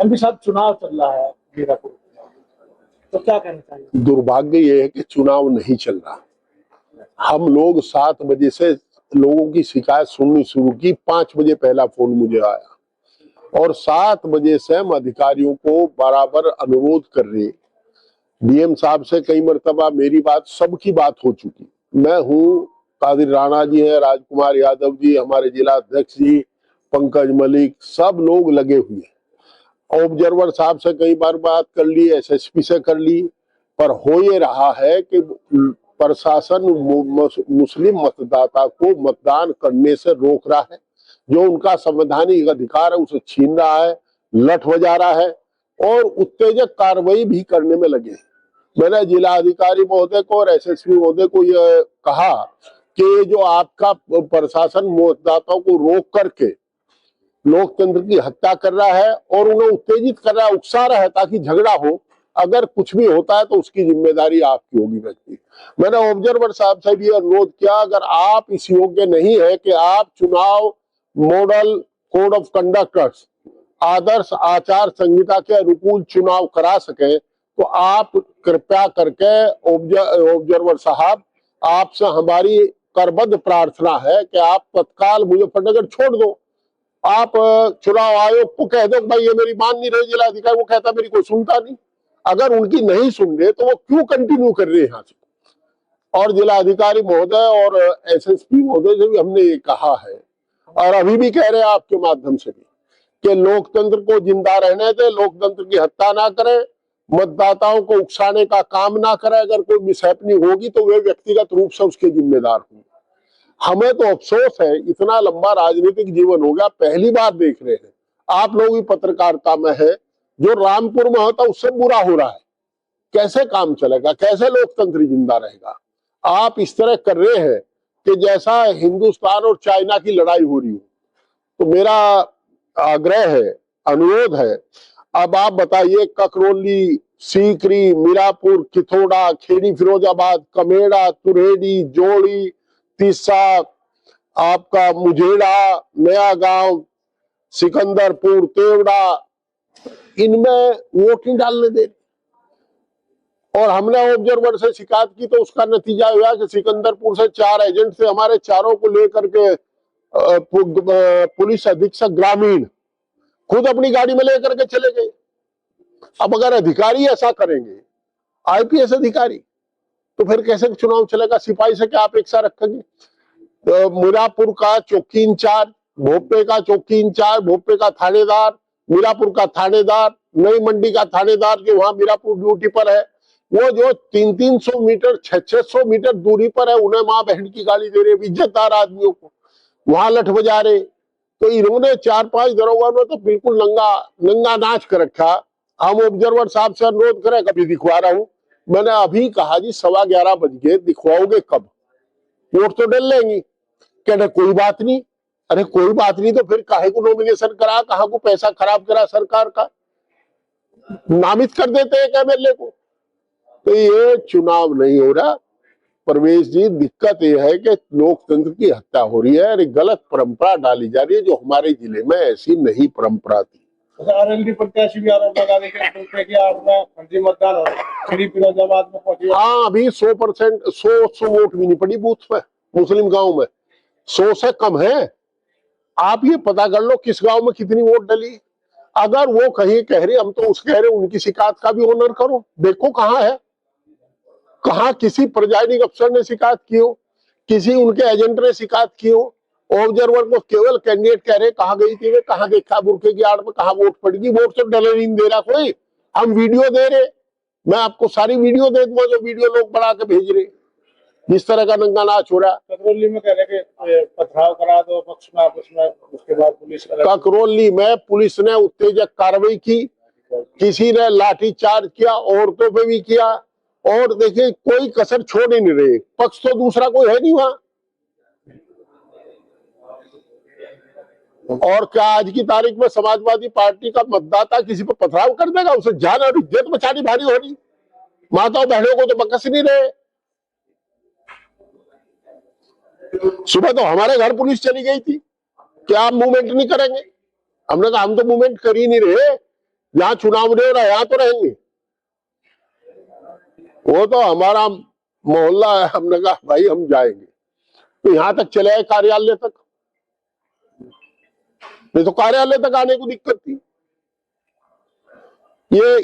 MP साहब, चुनाव चल रहा है मीरापुर, तो क्या कहना चाहिए? दुर्भाग्य ये है कि चुनाव नहीं चल रहा। हम लोग 7 बजे से लोगों की शिकायत सुननी शुरू की, 5 बजे पहला फोन मुझे आया और 7 बजे से हम अधिकारियों को बराबर अनुरोध कर रहे। डीएम साहब से कई मर्तबा मेरी बात, सबकी बात हो चुकी। मैं हूँ, कादिर राणा जी है, राजकुमार यादव जी, हमारे जिला अध्यक्ष जी, पंकज मलिक, सब लोग लगे हुए हैं। ऑब्जर्वर साहब से कई बार बात कर ली, एसएसपी से कर ली, पर हो ये रहा है कि प्रशासन मुस्लिम मतदाता को मतदान करने से रोक रहा है। जो उनका संवैधानिक अधिकार है उसे छीन रहा है, लठ बजा रहा है और उत्तेजक कार्रवाई भी करने में लगे। मैंने जिला अधिकारी महोदय को और एसएसपी महोदय को यह कहा कि जो आपका प्रशासन मतदाताओं को रोक करके लोकतंत्र की हत्या कर रहा है और उन्हें उत्तेजित कर रहा है, उकसा रहा है ताकि झगड़ा हो, अगर कुछ भी होता है तो उसकी जिम्मेदारी आपकी होगी व्यक्ति। मैंने ऑब्जर्वर साहब से भी अनुरोध किया, अगर आप इस योग्य नहीं है कि आप चुनाव मॉडल कोड ऑफ कंडक्ट आदर्श आचार संहिता के अनुकूल चुनाव करा सके, तो आप कृपया करके ऑब्जर्वर साहब, आपसे हमारी करबद्ध प्रार्थना है कि आप तत्काल मुजफ्फरनगर छोड़ दो। आप चुनाव आयोग को कह दो भाई ये मेरी मान नहीं रहे, जिला अधिकारी वो कहता मेरी कोई सुनता नहीं। अगर उनकी नहीं सुन रहे तो वो क्यों कंटिन्यू कर रहे हैं यहाँ से? और जिला अधिकारी महोदय और एसएसपी महोदय से भी हमने ये कहा है और अभी भी कह रहे हैं आपके माध्यम से भी कि लोकतंत्र को जिंदा रहने दे, लोकतंत्र की हत्या ना करें, मतदाताओं को उकसाने का काम ना करें। अगर कोई मिसहैपनिंग होगी तो वे व्यक्तिगत रूप से उसके जिम्मेदार होंगे। हमें तो अफसोस है, इतना लंबा राजनीतिक जीवन हो गया, पहली बार देख रहे हैं, आप लोग भी पत्रकारिता में है, जो रामपुर में होता उससे बुरा हो रहा है। कैसे काम चलेगा, कैसे लोकतंत्र जिंदा रहेगा? आप इस तरह कर रहे हैं कि जैसा हिंदुस्तान और चाइना की लड़ाई हो रही हो। तो मेरा आग्रह है, अनुरोध है, अब आप बताइए, ककरौली, सीकरी, मीरापुर, किथोड़ा, खेड़ी फिरोजाबाद, कमेड़ा, तुरेडी, जोड़ी, तीसा, आपका मुझेड़ा, नया गांव, सिकंदरपुर, तेवड़ा, इनमें वोट नहीं डालने दे। और हमने ऑब्जर्वर से शिकायत की तो उसका नतीजा हुआ कि सिकंदरपुर से 4 एजेंट थे, हमारे चारों को लेकर के पुलिस अधीक्षक ग्रामीण खुद अपनी गाड़ी में लेकर के चले गए। अब अगर अधिकारी ऐसा करेंगे, आईपीएस अधिकारी, तो फिर कैसे चुनाव चलेगा? सिपाही से क्या अपेक्षा रखेंगे? तो मीरापुर का चौकी इंचार्ज, भोपे का चौकी इंचार्ज, भोपे का थानेदार, मीरापुर का थानेदार, नई मंडी का थानेदार जो वहां मीरापुर ड्यूटी पर है, वो जो 300-300 मीटर 600-600 मीटर दूरी पर है, उन्हें माँ बहन की गाली दे रहे, इज्जतदार आदमियों को वहां लठ बजा रहे। तो इन्होंने 4-5 दरोगा ने तो बिल्कुल नंगा नाच कर रखा। हम ऑब्जर्वर साहब से अनुरोध करें, कभी दिखवा रहा हूं, मैंने अभी कहा जी 11:15 बज गए, दिखवाओगे कब? वोट तो डल लेंगी। कहने कोई बात नहीं। अरे कोई बात नहीं तो फिर काहे को नॉमिनेशन करा, कहाँ को पैसा खराब करा सरकार का, नामित कर देते हैं एमएलए को। तो ये चुनाव नहीं हो रहा परवेश जी। दिक्कत यह है कि लोकतंत्र की हत्या हो रही है और एक गलत परंपरा डाली जा रही है जो हमारे जिले में ऐसी नहीं परंपरा थी। आरएलडी प्रत्याशी भी आरोप लगा रहे हैं कि आपका फर्जी मतदान हो खेड़ी फिरोजाबाद में पहुंची। हाँ, अभी 100% 100 वोट भी नहीं पड़ी बूथ में, मुस्लिम गांव में 100 से कम है। आप ये पता कर लो किस गांव में कितनी वोट डली। अगर वो कहीं कह रहे, हम तो उस कह रहे उनकी शिकायत का भी ऑनर करो, देखो कहाँ है, कहाँ किसी प्रजानिक अफसर ने शिकायत की हो, किसी उनके एजेंट ने शिकायत की हो। ऑब्जर्वर को केवल कैंडिडेट कह रहे कहाँ गई थी, वे कहाँ देखा, बुरखे की आड़ में कहाँ वोट पड़ेगी। वोट तो डले नहीं दे रहा कोई, हम वीडियो दे रहे, मैं आपको सारी वीडियो दे दूंगा जो वीडियो लोग बना के भेज रहे, जिस तरह का नंगा नाच हो रहा। ककरौली में कह रहे कि पथराव करा दो पक्ष में आपस में, उसके बाद पुलिस। ककरौली में पुलिस ने उत्तेजक कार्रवाई की, किसी ने लाठी चार्ज किया, औरतों पे भी किया, और देखिए कोई कसर छोड़ ही नहीं रहे। पक्ष तो दूसरा कोई है नहीं वहां। और क्या आज की तारीख में समाजवादी पार्टी का मतदाता किसी पर पथराव कर देगा? उसे जान और इज्जत बचानी भारी हो रही। माताओं बहनों को तो बकस नहीं रहे। सुबह तो हमारे घर पुलिस चली गई थी कि आप मूवमेंट नहीं करेंगे। हमने कहा हम तो मूवमेंट कर ही नहीं रहे, जहां चुनाव नहीं हो रहा यहां तो रहेंगे। वो तो हमारा मोहल्ला है, हमने कहा भाई हम जाएंगे, तो यहां तक चले आए कार्यालय तक, नहीं तो कार्यालय तक आने को दिक्कत थी। ये